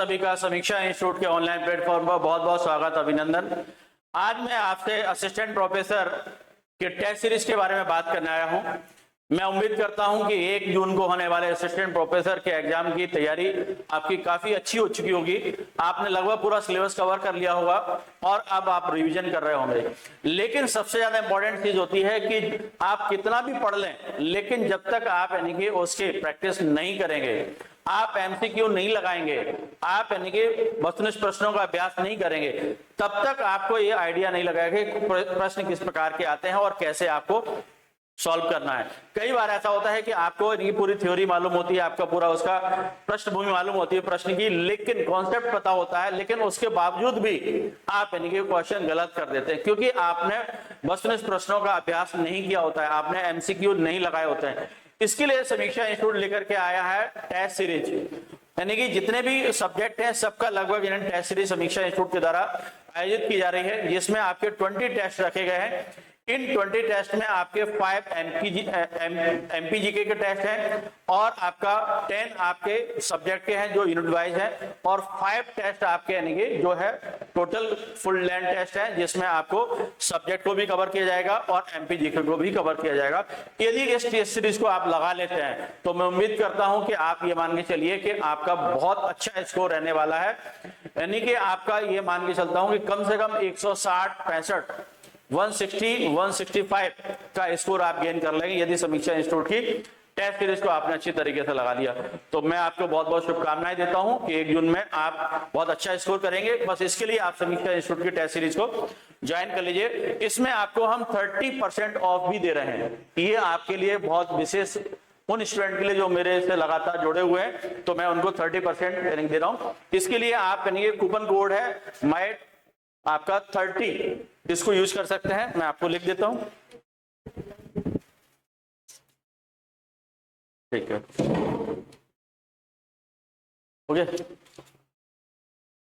सभी का समीक्षा इंस्टीट्यूट के ऑनलाइन प्लेटफॉर्म पर बहुत बहुत स्वागत, अभिनंदन। आज मैं आपसे असिस्टेंट प्रोफेसर के टेस्ट सीरीज के बारे में बात करने आया हूं। मैं उम्मीद करता हूं कि 1 जून को होने वाले असिस्टेंट प्रोफेसर के एग्जाम की तैयारी आपकी काफी अच्छी हो चुकी होगी। आपने लगभग पूरा सिलेबस कवर कर लिया होगा और अब आप रिवीजन कर रहे होंगे। लेकिन सबसे ज्यादा इंपॉर्टेंट चीज होती है कि आप कितना भी पढ़ लें, लेकिन जब तक आप यानी कि उसकी प्रैक्टिस नहीं करेंगे, आप एमसीक्यू नहीं लगाएंगे, आप यानी कि वस्तुनिष्ठ प्रश्नों का अभ्यास नहीं करेंगे, तब तक आपको ये आइडिया नहीं लगाएगा कि प्रश्न किस प्रकार के आते हैं और कैसे आपको सॉल्व करना है। कई बार ऐसा होता है कि आपको ये पूरी थ्योरी मालूम होती है, आपका पूरा उसका पृष्ठभूमि मालूम होती है प्रश्न की, लेकिन कॉन्सेप्ट पता होता है, लेकिन उसके बावजूद भी आप यानी कि क्वेश्चन गलत कर देते हैं, क्योंकि आपने वस्तुनिष्ठ प्रश्नों का अभ्यास नहीं किया होता है, आपने एमसीक्यू नहीं लगाए होते हैं। इसके लिए समीक्षा इंस्टीट्यूट लेकर के आया है टेस्ट सीरीज, यानी कि जितने भी सब्जेक्ट हैं सबका लगभग टेस्ट सीरीज समीक्षा इंस्टीट्यूट के द्वारा आयोजित की जा रही है, जिसमें आपके 20 टेस्ट रखे गए हैं। इन 20 टेस्ट में आपके 5 एमपीजीके के टेस्ट हैं और आपका 10 आपके सब्जेक्ट के हैं जो यूनिट वाइज है, और 5 टेस्ट आपके यानी कि जो है टोटल फुल लेंथ टेस्ट है, जिसमें आपको सब्जेक्ट को भी कवर किया जाएगा और एमपीजीके को भी कवर किया जाएगा। यदि इस टेस्ट सीरीज को आप लगा लेते हैं तो मैं उम्मीद करता हूं कि आप ये मान के चलिए कि आपका बहुत अच्छा स्कोर रहने वाला है। यानी कि आपका ये मान के चलता हूं कि कम से कम 160, 65, 160, 165 का स्कोर आप गेन कर लेंगे यदि समीक्षा इंस्टीट्यूट की टेस्ट सीरीज को आपने अच्छी तरीके से लगा लिया। तो मैं आपको बहुत बहुत शुभकामनाएं देता हूं कि 1 जून में आप बहुत अच्छा स्कोर करेंगे। बस इसके लिए आप समीक्षा इंस्टीट्यूट की टेस्ट सीरीज को ज्वाइन कर लीजिए। इसमें आपको हम 30% ऑफ भी दे रहे हैं। ये आपके लिए बहुत विशेष, उन स्टूडेंट के लिए जो मेरे से लगातार जुड़े हुए हैं, तो मैं उनको 30% ट्रेनिंग दे रहा हूं। इसके लिए आप कूपन कोड है माइट आपका 30, इसको यूज कर सकते हैं। मैं आपको लिख देता हूं, ठीक है, ओके।